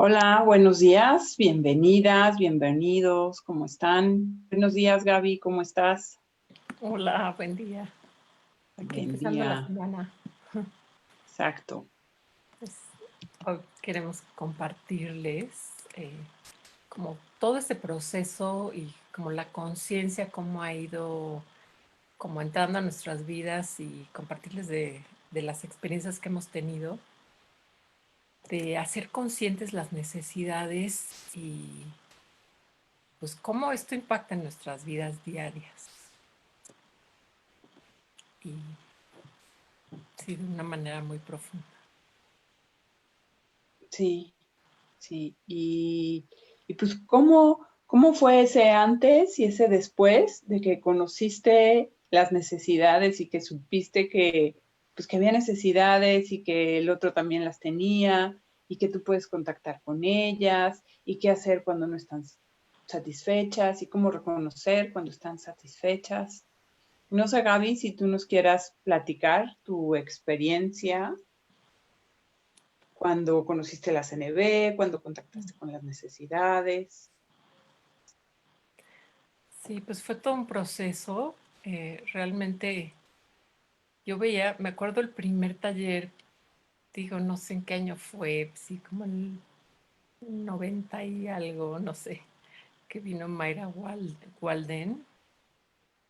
Hola, buenos días, bienvenidas, bienvenidos, ¿cómo están? Buenos días, Gaby, ¿cómo estás? Hola, buen día. Aquí Buen empezando la día, semana. exacto. Pues, hoy queremos compartirles como todo este proceso y como la conciencia, cómo ha ido como entrando a nuestras vidas y compartirles de las experiencias que hemos tenido, de hacer conscientes las necesidades y pues cómo esto impacta en nuestras vidas diarias. Y sí, de una manera muy profunda. Sí, sí. Y pues, ¿cómo fue ese antes y ese después de que conociste las necesidades y que supiste pues, que había necesidades y que el otro también las tenía y que tú puedes contactar con ellas y qué hacer cuando no están satisfechas y cómo reconocer cuando están satisfechas? No sé, Gaby, si tú nos quieras platicar tu experiencia cuando conociste la CNB, cuando contactaste con las necesidades. Sí, pues fue todo un proceso. Realmente yo veía, me acuerdo el primer taller, digo, no sé en qué año fue, sí, como el 90 y algo, no sé, que vino Mayra Walden,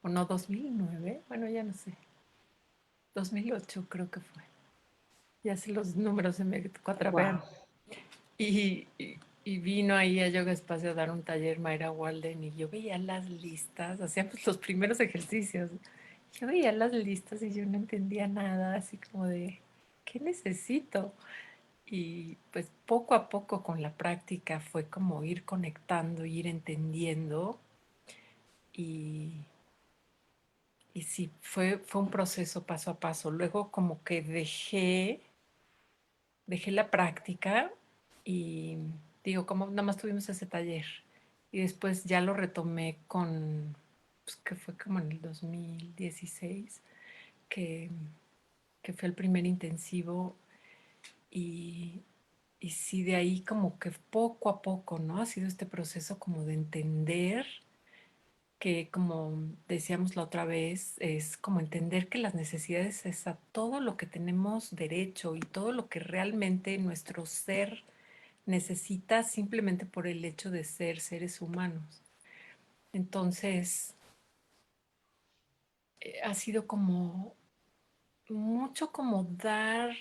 o no, 2009, bueno, ya no sé, 2008 creo que fue. Ya sé los números se me cuatrapean. Wow. Y vino ahí a Yoga Espacio a dar un taller Mayra Walden y yo veía las listas, hacíamos los primeros ejercicios. Yo veía las listas y yo no entendía nada, así como de, ¿qué necesito? Y pues poco a poco con la práctica fue como ir conectando, ir entendiendo y, y sí, fue un proceso paso a paso. Luego como que dejé la práctica y digo, como nada más tuvimos ese taller y después ya lo retomé pues, que fue como en el 2016, que, que fue el primer intensivo y, y sí, de ahí como que poco a poco, ¿no? Ha sido este proceso como de entender que, como decíamos la otra vez, es como entender que las necesidades es a todo lo que tenemos derecho y todo lo que realmente nuestro ser necesita simplemente por el hecho de ser seres humanos. Entonces, ha sido como mucho como dar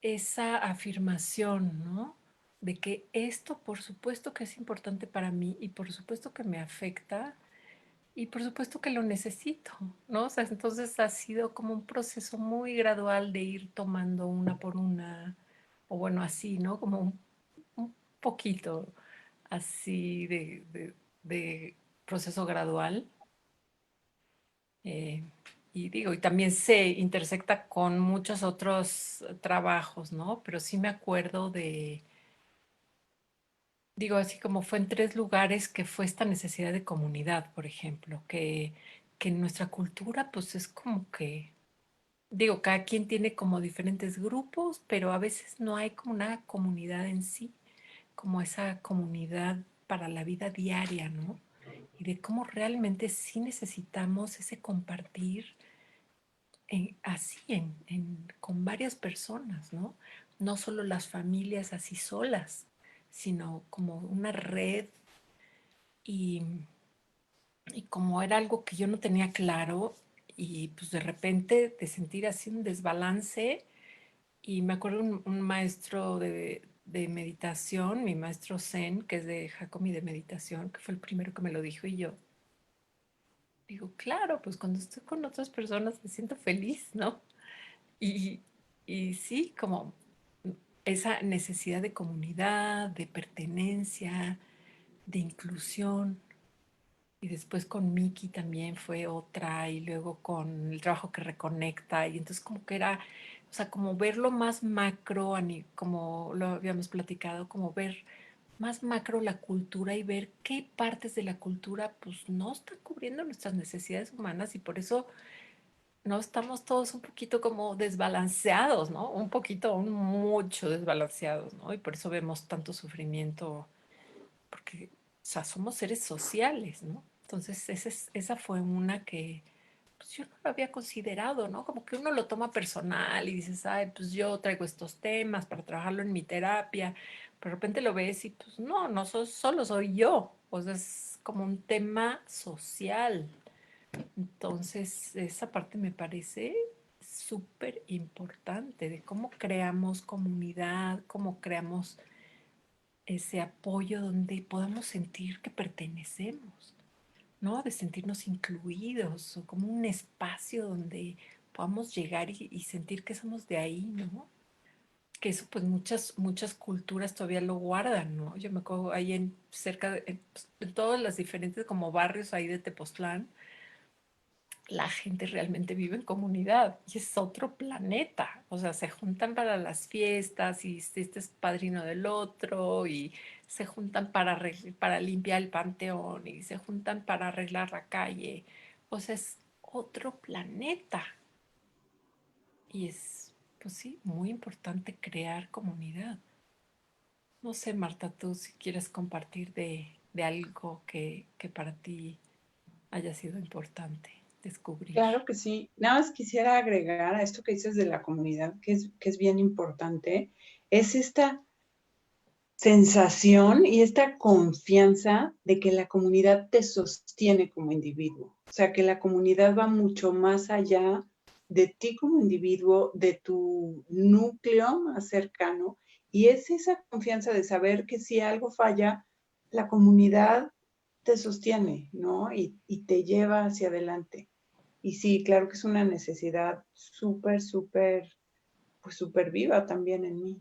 esa afirmación, ¿no? De que esto por supuesto que es importante para mí y por supuesto que me afecta y por supuesto que lo necesito, ¿no? O sea, entonces ha sido como un proceso muy gradual de ir tomando una por una, o bueno, así, ¿no? Como un poquito así de proceso gradual. Eh, y digo, y también se intersecta con muchos otros trabajos, ¿no? Pero sí me acuerdo digo, así como fue en tres lugares que fue esta necesidad de comunidad, por ejemplo, que en nuestra cultura pues es como que, digo, cada quien tiene como diferentes grupos, pero a veces no hay como una comunidad en sí, como esa comunidad para la vida diaria, ¿no? Y de cómo realmente sí necesitamos ese compartir así, con varias personas, ¿no? No solo las familias así solas, sino como una red y, y como era algo que yo no tenía claro y pues de repente de sentir así un desbalance y me acuerdo un maestro de meditación, mi maestro Zen, que es de Hakomi de meditación, que fue el primero que me lo dijo y yo digo, claro, pues cuando estoy con otras personas me siento feliz, ¿no? Y, y sí, como esa necesidad de comunidad, de pertenencia, de inclusión. Y después con Miki también fue otra, y luego con el trabajo que reconecta. Y entonces como que era, o sea, como verlo más macro, como lo habíamos platicado, como ver más macro la cultura y ver qué partes de la cultura pues no están cubriendo nuestras necesidades humanas y por eso no estamos todos un poquito como desbalanceados, ¿no? Un poquito, mucho desbalanceados, ¿no? Y por eso vemos tanto sufrimiento, porque, o sea, somos seres sociales, ¿no? Entonces, esa fue una que pues, yo no lo había considerado, ¿no? Como que uno lo toma personal y dices, ay, pues yo traigo estos temas para trabajarlo en mi terapia, pero de repente lo ves y pues no, solo soy yo, o sea, es como un tema social. Entonces, esa parte me parece súper importante de cómo creamos comunidad, cómo creamos ese apoyo donde podamos sentir que pertenecemos, ¿no? De sentirnos incluidos o como un espacio donde podamos llegar y sentir que somos de ahí, ¿no? Que eso pues muchas culturas todavía lo guardan, ¿no? Yo me acuerdo ahí cerca en todas las diferentes como barrios ahí de Tepoztlán, la gente realmente vive en comunidad y es otro planeta. O sea, se juntan para las fiestas y este es padrino del otro y se juntan para limpiar el panteón y se juntan para arreglar la calle. O sea, es otro planeta. Y es, pues sí, muy importante crear comunidad. No sé, Marta, tú si quieres compartir de algo que para ti haya sido importante descubrir. Claro que sí. Nada más quisiera agregar a esto que dices de la comunidad, que es bien importante, es esta sensación y esta confianza de que la comunidad te sostiene como individuo. O sea, que la comunidad va mucho más allá de ti como individuo, de tu núcleo más cercano. Y es esa confianza de saber que si algo falla, la comunidad te sostiene, ¿no? Y te lleva hacia adelante. Y sí, claro que es una necesidad súper, súper, pues súper viva también en mí,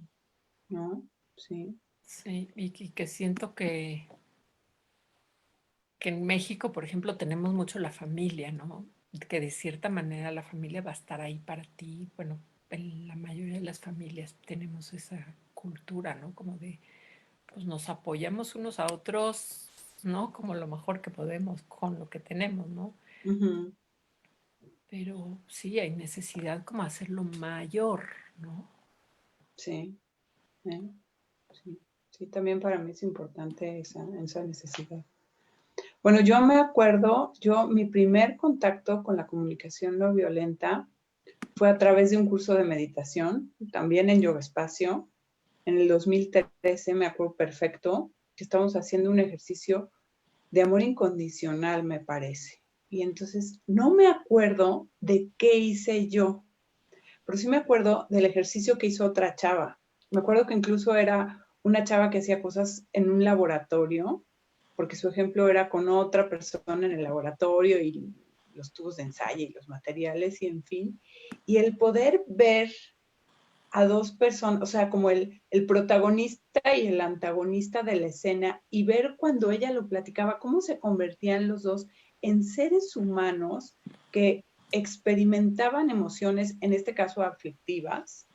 ¿no? Sí. Sí, y que siento que en México, por ejemplo, tenemos mucho la familia, ¿no? Que de cierta manera la familia va a estar ahí para ti. Bueno, en la mayoría de las familias tenemos esa cultura, ¿no? Como de, pues nos apoyamos unos a otros, ¿no? Como lo mejor que podemos con lo que tenemos, ¿no? Ujú. Pero sí hay necesidad como hacerlo mayor, ¿no? Sí, ¿eh? Sí, sí, también para mí es importante esa necesidad. Bueno, yo me acuerdo, mi primer contacto con la comunicación no violenta fue a través de un curso de meditación, también en Yoga Espacio. En el 2013, me acuerdo perfecto, que estábamos haciendo un ejercicio de amor incondicional, me parece. Y entonces no me acuerdo de qué hice yo, pero sí me acuerdo del ejercicio que hizo otra chava. Me acuerdo que incluso era una chava que hacía cosas en un laboratorio, porque su ejemplo era con otra persona en el laboratorio y los tubos de ensayo y los materiales y en fin. Y el poder ver a dos personas, o sea, como el protagonista y el antagonista de la escena, y ver cuando ella lo platicaba, cómo se convertían los dos en seres humanos que experimentaban emociones, en este caso aflictivas,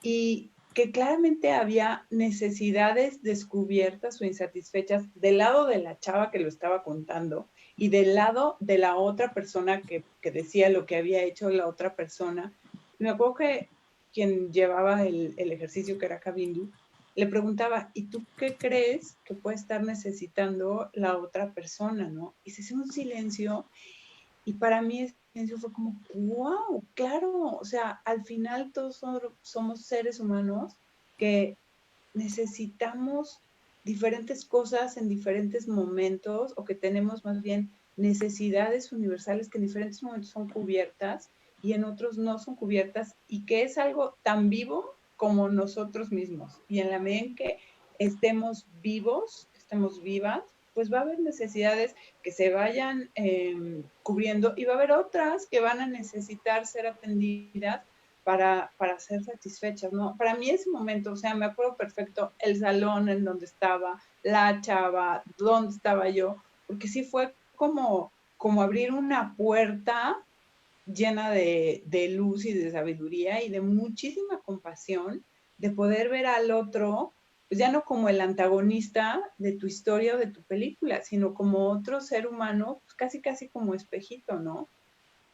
y que claramente había necesidades descubiertas o insatisfechas del lado de la chava que lo estaba contando y del lado de la otra persona que decía lo que había hecho la otra persona. Me acuerdo que quien llevaba el ejercicio, que era Kabindu, le preguntaba, ¿y tú qué crees que puede estar necesitando la otra persona, no? Y se hizo un silencio y para mí ese silencio fue como, wow, claro, o sea, al final todos somos seres humanos que necesitamos diferentes cosas en diferentes momentos o que tenemos más bien necesidades universales que en diferentes momentos son cubiertas y en otros no son cubiertas y que es algo tan vivo como nosotros mismos. Y en la medida en que estemos vivos, estemos vivas, pues va a haber necesidades que se vayan cubriendo y va a haber otras que van a necesitar ser atendidas para ser satisfechas, ¿no? Para mí ese momento, o sea, me acuerdo perfecto el salón en donde estaba, la chava, dónde estaba yo, porque sí fue como abrir una puerta llena de luz y de sabiduría y de muchísima compasión, de poder ver al otro, pues ya no como el antagonista de tu historia o de tu película, sino como otro ser humano, pues casi casi como espejito, ¿no?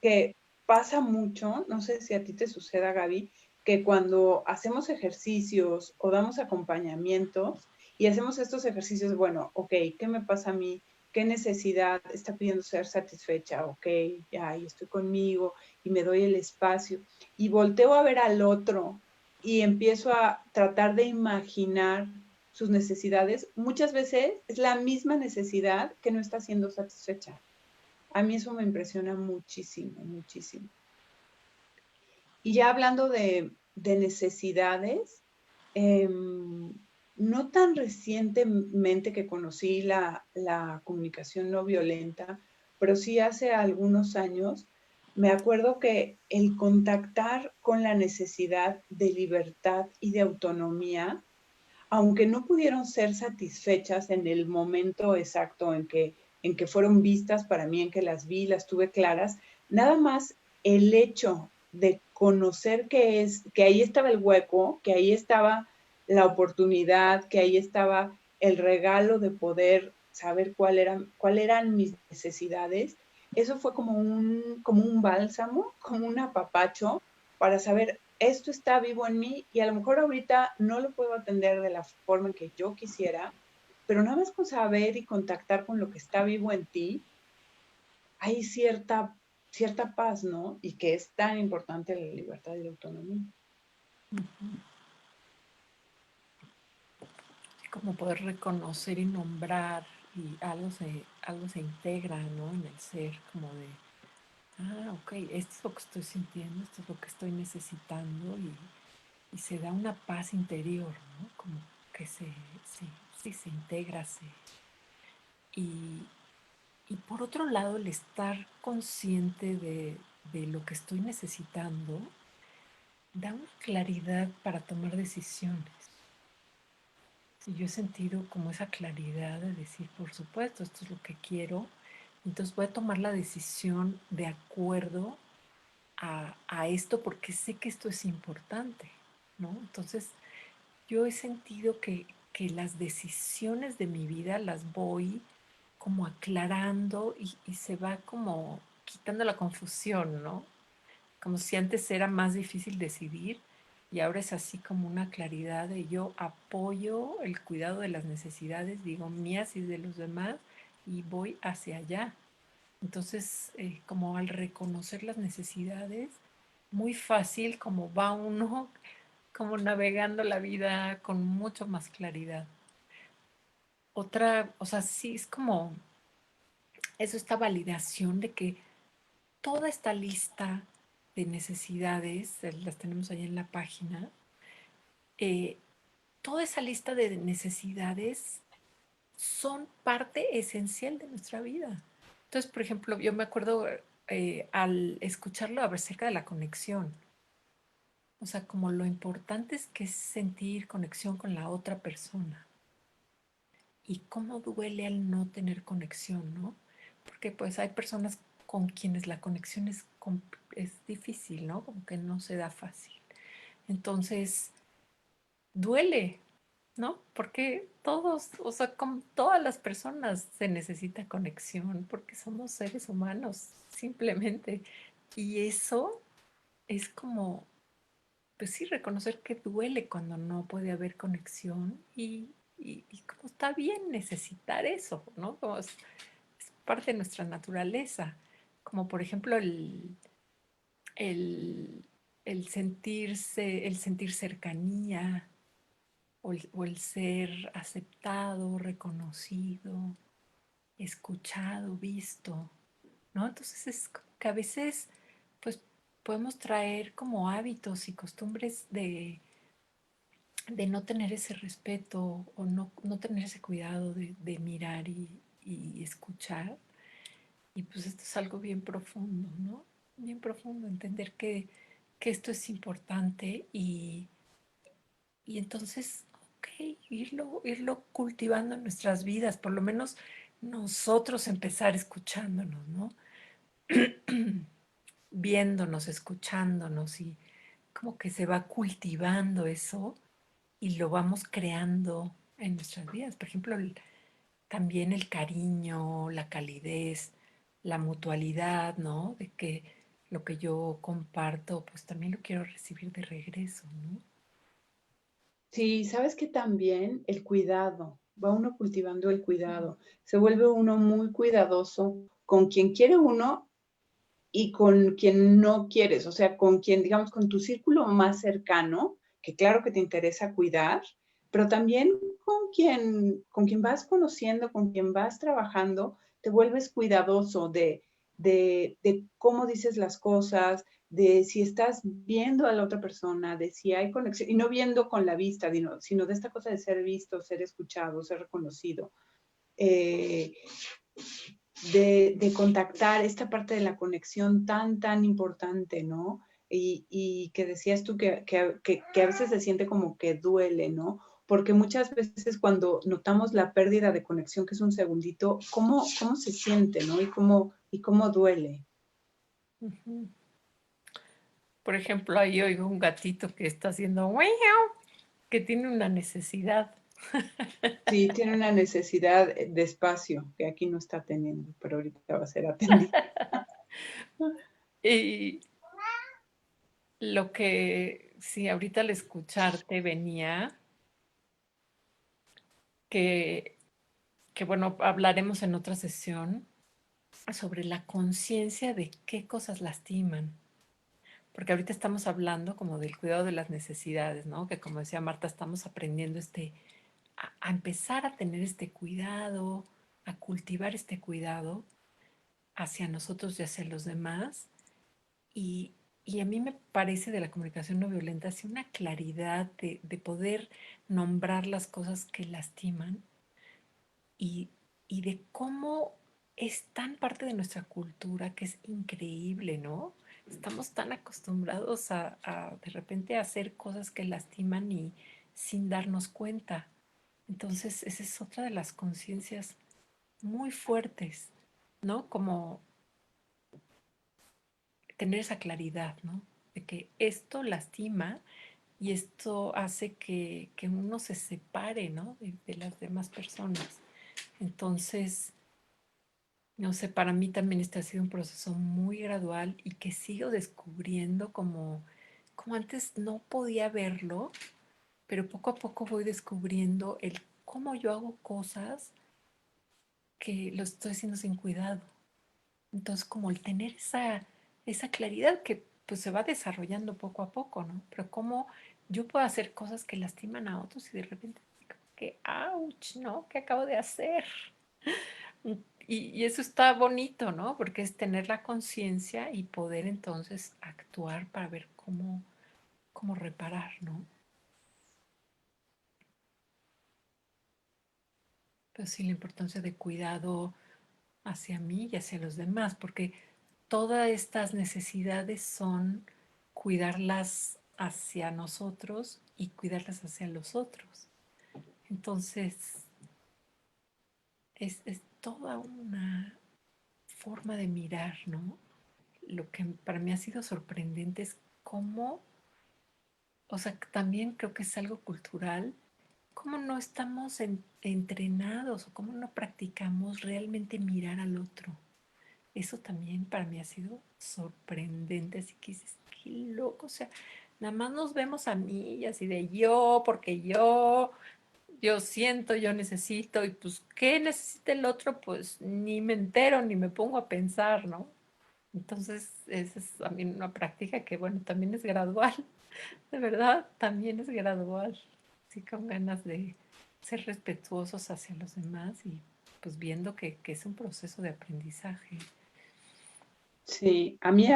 Que pasa mucho, no sé si a ti te suceda, Gaby, que cuando hacemos ejercicios o damos acompañamientos y hacemos estos ejercicios, bueno, ok, ¿qué me pasa a mí? ¿Qué necesidad está pidiendo ser satisfecha? Ok, ya, y estoy conmigo y me doy el espacio y volteo a ver al otro y empiezo a tratar de imaginar sus necesidades. Muchas veces es la misma necesidad que no está siendo satisfecha. A mí eso me impresiona muchísimo, muchísimo. Y ya hablando de necesidades, eh, no tan recientemente que conocí la comunicación no violenta, pero sí hace algunos años, me acuerdo que el contactar con la necesidad de libertad y de autonomía, aunque no pudieron ser satisfechas en el momento exacto en que fueron vistas para mí, en que las vi, las tuve claras, nada más el hecho de conocer que ahí estaba el hueco, que ahí estaba la oportunidad, que ahí estaba el regalo de poder saber cuáles eran mis necesidades, eso fue como un bálsamo, como un apapacho para saber, esto está vivo en mí y a lo mejor ahorita no lo puedo atender de la forma en que yo quisiera, pero nada más con saber y contactar con lo que está vivo en ti, hay cierta paz, ¿no? Y que es tan importante la libertad y la autonomía. Como poder reconocer y nombrar y algo se integra, ¿no? En el ser, como de, ok, esto es lo que estoy sintiendo, esto es lo que estoy necesitando y se da una paz interior, ¿no? Como que se integra, y, y por otro lado, el estar consciente de lo que estoy necesitando da una claridad para tomar decisiones. Y yo he sentido como esa claridad de decir, por supuesto, esto es lo que quiero, entonces voy a tomar la decisión de acuerdo a esto porque sé que esto es importante, ¿no? Entonces, yo he sentido que las decisiones de mi vida las voy como aclarando y se va como quitando la confusión, ¿no? Como si antes era más difícil decidir y ahora es así como una claridad de yo apoyo el cuidado de las necesidades, digo, mías y de los demás y voy hacia allá. Entonces, como al reconocer las necesidades, muy fácil como va uno como navegando la vida con mucho más claridad. Otra, o sea, sí es como eso, esta validación de que toda esta lista de necesidades, las tenemos ahí en la página, eh, toda esa lista de necesidades son parte esencial de nuestra vida. Entonces, por ejemplo, yo me acuerdo al escucharlo acerca de la conexión, o sea, como lo importante es que es sentir conexión con la otra persona y cómo duele al no tener conexión, ¿no? Porque pues hay personas con quienes la conexión es difícil, ¿no? Como que no se da fácil. Entonces, duele, ¿no? Porque todos, o sea, con todas las personas se necesita conexión, porque somos seres humanos, simplemente. Y eso es como, pues sí, reconocer que duele cuando no puede haber conexión y como está bien necesitar eso, ¿no? Como es parte de nuestra naturaleza. Como por ejemplo el, el sentir cercanía, o el ser aceptado, reconocido, escuchado, visto, ¿no? Entonces es como que a veces, pues, podemos traer como hábitos y costumbres de no tener ese respeto o no tener ese cuidado de mirar y escuchar. Y pues esto es algo bien profundo, ¿no? Bien profundo, entender que esto es importante y entonces, ok, irlo cultivando en nuestras vidas, por lo menos nosotros empezar escuchándonos, ¿no? Viéndonos, escuchándonos y como que se va cultivando eso y lo vamos creando en nuestras vidas. Por ejemplo, también el cariño, la calidez, la mutualidad, ¿no? De que lo que yo comparto, pues también lo quiero recibir de regreso, ¿no? Sí, sabes que también el cuidado, va uno cultivando el cuidado, se vuelve uno muy cuidadoso con quien quiere uno y con quien no quieres, o sea, con quien, digamos, con tu círculo más cercano, que claro que te interesa cuidar, pero también con quien vas conociendo, con quien vas trabajando, te vuelves cuidadoso de cómo dices las cosas, de si estás viendo a la otra persona, de si hay conexión, y no viendo con la vista, sino de esta cosa de ser visto, ser escuchado, ser reconocido. Eh, de contactar esta parte de la conexión tan importante, ¿no? Y que decías tú que a veces se siente como que duele, ¿no? Porque muchas veces cuando notamos la pérdida de conexión, que es un segundito, ¿cómo se siente, ¿no? Y cómo duele. Ujú. Por ejemplo, ahí oigo un gatito que está haciendo "Miau", que tiene una necesidad. Sí, tiene una necesidad de espacio que aquí no está teniendo, pero ahorita va a ser atendida. Y lo que, sí, ahorita al escucharte venía que, que bueno, hablaremos en otra sesión sobre la conciencia de qué cosas lastiman. Porque ahorita estamos hablando como del cuidado de las necesidades, ¿no? Que como decía Marta, estamos aprendiendo a empezar a tener este cuidado, a cultivar este cuidado hacia nosotros y hacia los demás. Y, y a mí me parece de la comunicación no violenta así una claridad de poder nombrar las cosas que lastiman y, y de cómo es tan parte de nuestra cultura que es increíble, ¿no? Estamos tan acostumbrados a de repente a hacer cosas que lastiman y sin darnos cuenta. Entonces, esa es otra de las conciencias muy fuertes, ¿no? Como tener esa claridad, ¿no? De que esto lastima y esto hace que uno se separe, ¿no? De las demás personas. Entonces, no sé, para mí también este ha sido un proceso muy gradual y que sigo descubriendo como antes no podía verlo, pero poco a poco voy descubriendo el cómo yo hago cosas que lo estoy haciendo sin cuidado. Entonces, como el tener esa claridad que pues se va desarrollando poco a poco, ¿no? Pero cómo yo puedo hacer cosas que lastiman a otros y de repente que, ouch, ¿no? ¿Qué acabo de hacer? Y eso está bonito, ¿no? Porque es tener la conciencia y poder entonces actuar para ver cómo reparar, ¿no? Pero sí la importancia de cuidado hacia mí y hacia los demás, porque todas estas necesidades son cuidarlas hacia nosotros y cuidarlas hacia los otros. Entonces, es toda una forma de mirar, ¿no? Lo que para mí ha sido sorprendente es cómo, o sea, también creo que es algo cultural, cómo no estamos entrenados o cómo no practicamos realmente mirar al otro. Eso también para mí ha sido sorprendente, así que dices, qué loco, o sea, nada más nos vemos a mí y así de yo, porque yo siento, yo necesito, y pues, ¿qué necesita el otro? Pues ni me entero, ni me pongo a pensar, ¿no? Entonces, esa es también una práctica que, bueno, también es gradual, de verdad, también es gradual, sí, con ganas de ser respetuosos hacia los demás y pues viendo que es un proceso de aprendizaje. Sí, a mí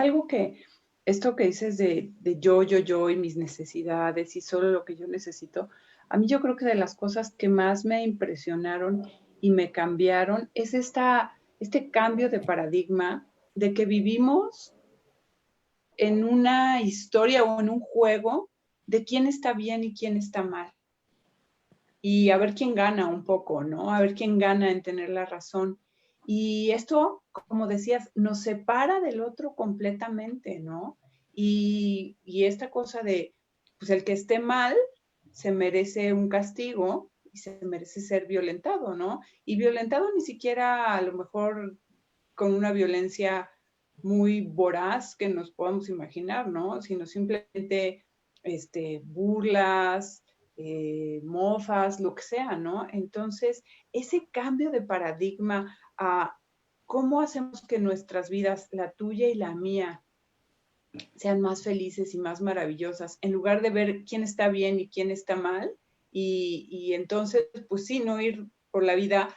esto que dices de yo y mis necesidades y solo lo que yo necesito, a mí yo creo que de las cosas que más me impresionaron y me cambiaron es este cambio de paradigma de que vivimos en una historia o en un juego de quién está bien y quién está mal. Y a ver quién gana un poco, ¿no? A ver quién gana en tener la razón. Y esto, como decías, nos separa del otro completamente, ¿no? Y esta cosa de, pues el que esté mal se merece un castigo y se merece ser violentado, ¿no? Y violentado ni siquiera a lo mejor con una violencia muy voraz que nos podamos imaginar, ¿no? Sino simplemente burlas, mofas, lo que sea, ¿no? Entonces, ese cambio de paradigma a cómo hacemos que nuestras vidas, la tuya y la mía, sean más felices y más maravillosas, en lugar de ver quién está bien y quién está mal, y entonces, pues sí, no ir por la vida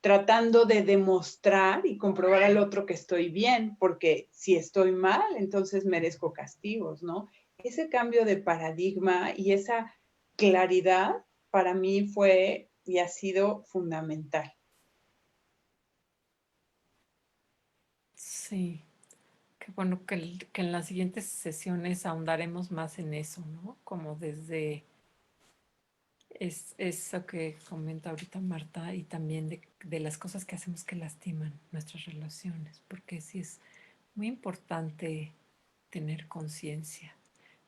tratando de demostrar y comprobar al otro que estoy bien, porque si estoy mal, entonces merezco castigos, ¿no? Ese cambio de paradigma y esa claridad para mí fue y ha sido fundamental. Sí, qué bueno que en las siguientes sesiones ahondaremos más en eso, ¿no? Como desde eso que comenta ahorita Marta y también de las cosas que hacemos que lastiman nuestras relaciones, porque sí es muy importante tener conciencia.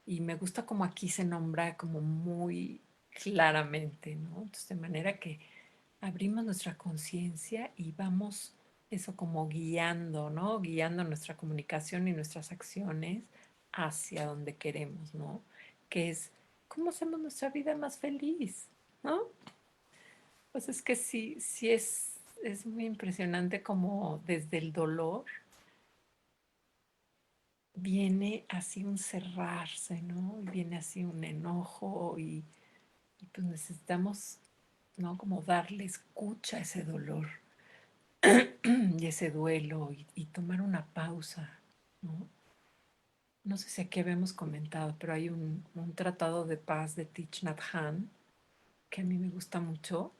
Y me gusta como aquí se nombra como muy claramente, ¿no? Entonces, de manera que abrimos nuestra conciencia y vamos eso como guiando, ¿no? Guiando nuestra comunicación y nuestras acciones hacia donde queremos, ¿no? Que es cómo hacemos nuestra vida más feliz, ¿no? Pues es que sí, sí es muy impresionante como desde el dolor viene así un cerrarse, ¿no? Y viene así un enojo y pues necesitamos, ¿no? Como darle escucha a ese dolor y ese duelo y tomar una pausa, ¿no? No sé si aquí habíamos comentado, pero hay un tratado de paz de Thich Nhat Hanh que a mí me gusta mucho,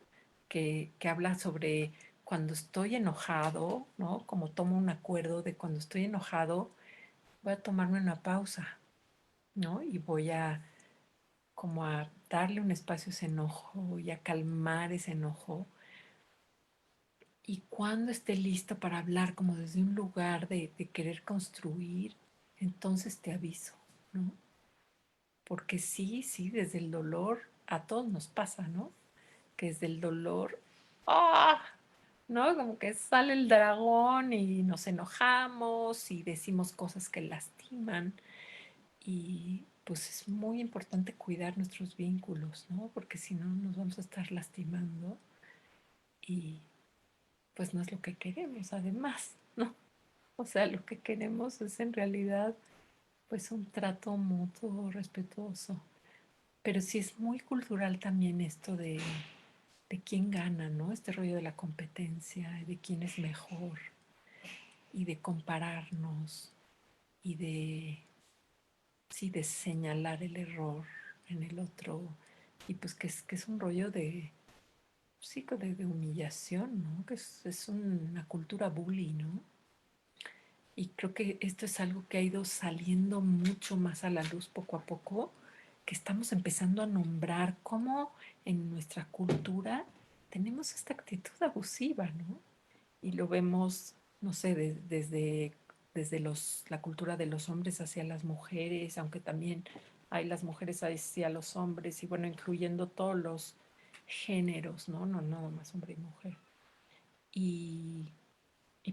que habla sobre cuando estoy enojado, ¿no? Como tomo un acuerdo de cuando estoy enojado, voy a tomarme una pausa, ¿no? Y voy a como a darle un espacio a ese enojo y a calmar ese enojo. Y cuando esté listo para hablar como desde un lugar de querer construir, entonces te aviso, ¿no? Porque sí, sí, desde el dolor a todos nos pasa, ¿no? Que desde el dolor, ¡ah! ¿No? Como que sale el dragón y nos enojamos y decimos cosas que lastiman. Y pues es muy importante cuidar nuestros vínculos, ¿no? Porque si no nos vamos a estar lastimando y pues no es lo que queremos además, ¿no? O sea, lo que queremos es en realidad pues un trato mutuo, respetuoso. Pero sí es muy cultural también esto de quién gana, ¿no? Este rollo de la competencia, de quién es mejor y de compararnos y de, sí, de señalar el error en el otro y pues que es un rollo de, sí, de humillación, ¿no? Que es una cultura bully, ¿no? Y creo que esto es algo que ha ido saliendo mucho más a la luz poco a poco, que estamos empezando a nombrar cómo en nuestra cultura tenemos esta actitud abusiva, ¿no? Y lo vemos, no sé, desde la cultura de los hombres hacia las mujeres, aunque también hay las mujeres hacia los hombres, y bueno, incluyendo todos los géneros, ¿no? No nada más hombre y mujer. Y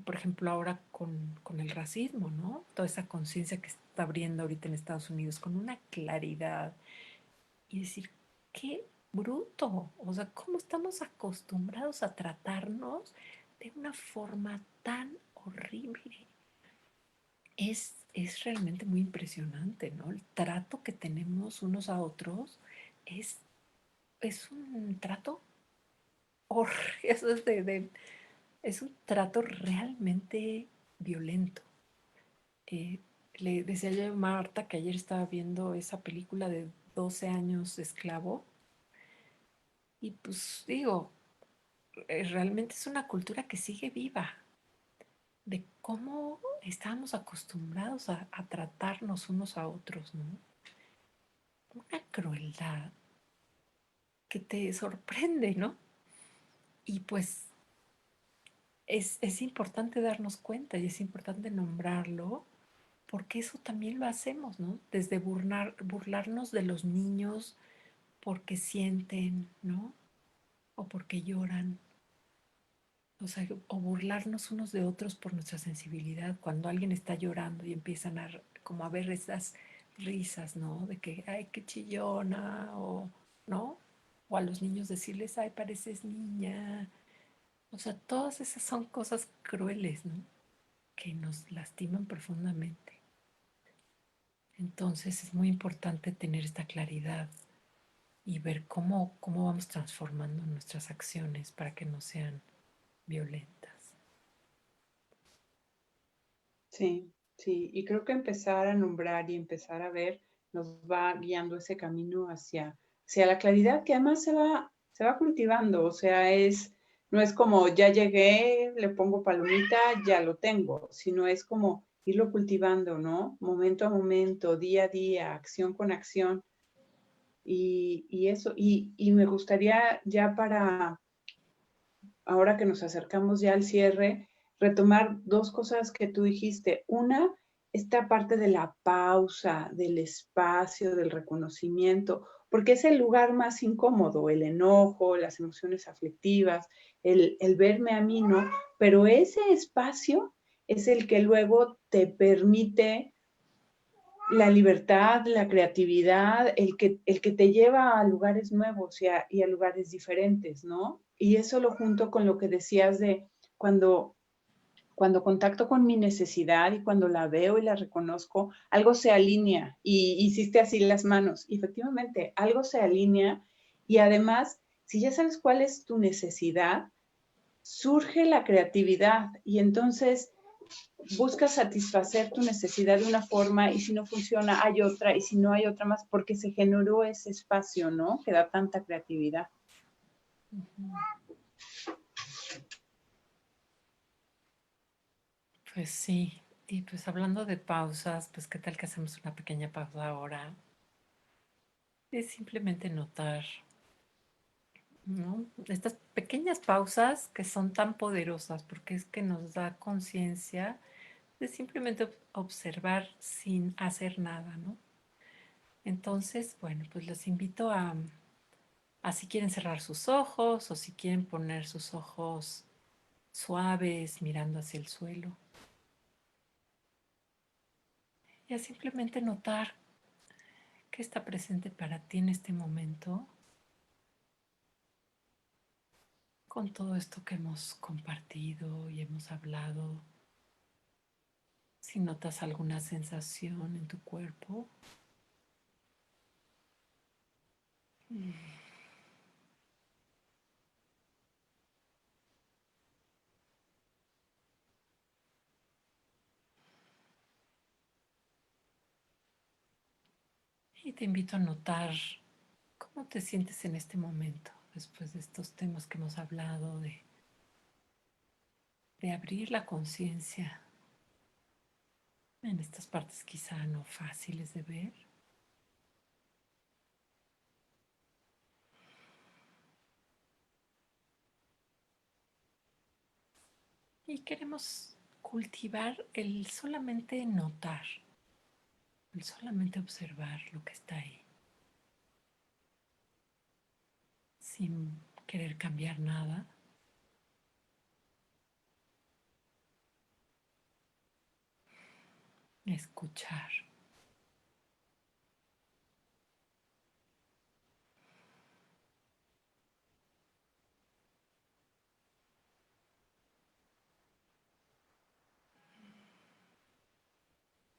por ejemplo, ahora con el racismo, ¿no? Toda esa conciencia que está abriendo ahorita en Estados Unidos con una claridad y decir, qué bruto, o sea, cómo estamos acostumbrados a tratarnos de una forma tan horrible. Es realmente muy impresionante, ¿no? El trato que tenemos unos a otros es, es un trato horrible, eso es un trato realmente violento. Eh, le decía yo a Marta que ayer estaba viendo esa película de 12 años de esclavo y pues digo, realmente es una cultura que sigue viva, de cómo estábamos acostumbrados a tratarnos unos a otros, ¿no? Una crueldad que te sorprende, ¿no? Y pues es importante darnos cuenta y es importante nombrarlo porque eso también lo hacemos, ¿no? Desde burlarnos de los niños porque sienten, ¿no? O porque lloran. O sea, o burlarnos unos de otros por nuestra sensibilidad. Cuando alguien está llorando y empiezan a como a ver esas risas, ¿no? De que, ay, qué chillona, o, ¿no? O a los niños decirles, ay, pareces niña. O sea, todas esas son cosas crueles, ¿no? Que nos lastiman profundamente. Entonces es muy importante tener esta claridad y ver cómo vamos transformando nuestras acciones para que no sean violentas. Sí, sí, y creo que empezar a nombrar y empezar a ver nos va guiando ese camino hacia la claridad que además se va cultivando, o sea, no es como ya llegué, le pongo palomita, ya lo tengo, sino es como irlo cultivando, ¿no? Momento a momento, día a día, acción con acción, y eso, y me gustaría ya para ahora que nos acercamos ya al cierre, retomar dos cosas que tú dijiste. Una, esta parte de la pausa, del espacio, del reconocimiento, porque es el lugar más incómodo, el enojo, las emociones aflictivas, el verme a mí, ¿no? Pero ese espacio es el que luego te permite la libertad, la creatividad, el que te lleva a lugares nuevos y a lugares diferentes, ¿no? Y eso lo junto con lo que decías de cuando, cuando contacto con mi necesidad y cuando la veo y la reconozco, algo se alinea y hiciste así las manos. Y efectivamente, algo se alinea y además, si ya sabes cuál es tu necesidad, surge la creatividad y entonces buscas satisfacer tu necesidad de una forma y si no funciona hay otra y si no hay otra más porque se generó ese espacio, ¿no? Que da tanta creatividad. Pues sí, y pues hablando de pausas, pues qué tal que hacemos una pequeña pausa ahora. Es simplemente notar, ¿no? Estas pequeñas pausas que son tan poderosas porque es que nos da conciencia de simplemente observar sin hacer nada, ¿no? Entonces, bueno, pues les invito a si quieren cerrar sus ojos o si quieren poner sus ojos suaves mirando hacia el suelo y a simplemente notar qué está presente para ti en este momento con todo esto que hemos compartido y hemos hablado. Si notas alguna sensación en tu cuerpo, y te invito a notar cómo te sientes en este momento, después de estos temas que hemos hablado, de abrir la conciencia en estas partes quizá no fáciles de ver. Y queremos cultivar el solamente notar, el solamente observar lo que está ahí, sin querer cambiar nada. Escuchar.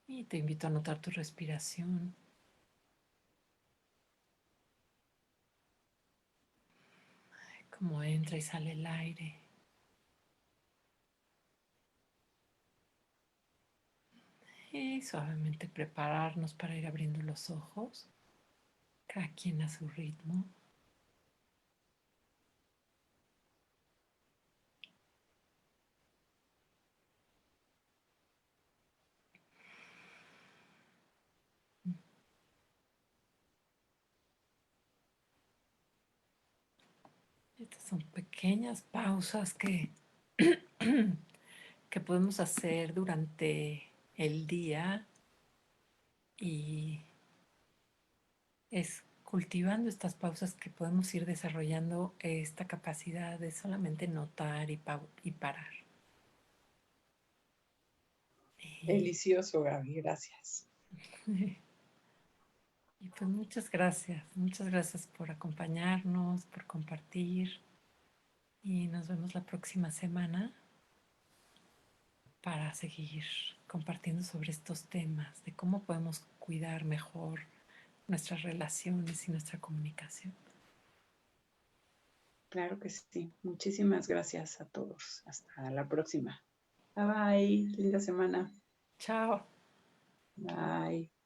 Y te invito a notar tu respiración, cómo entra y sale el aire. Y suavemente prepararnos para ir abriendo los ojos, cada quien a su ritmo. Estas son pequeñas pausas que podemos hacer durante el día y es cultivando estas pausas que podemos ir desarrollando esta capacidad de solamente notar y parar. Y, Delicioso, Gaby, gracias. y pues muchas gracias por acompañarnos, por compartir y nos vemos la próxima semana para seguir compartiendo sobre estos temas de cómo podemos cuidar mejor nuestras relaciones y nuestra comunicación. Claro que sí. Muchísimas gracias a todos. Hasta la próxima. Bye bye. Linda semana. Chao. Bye.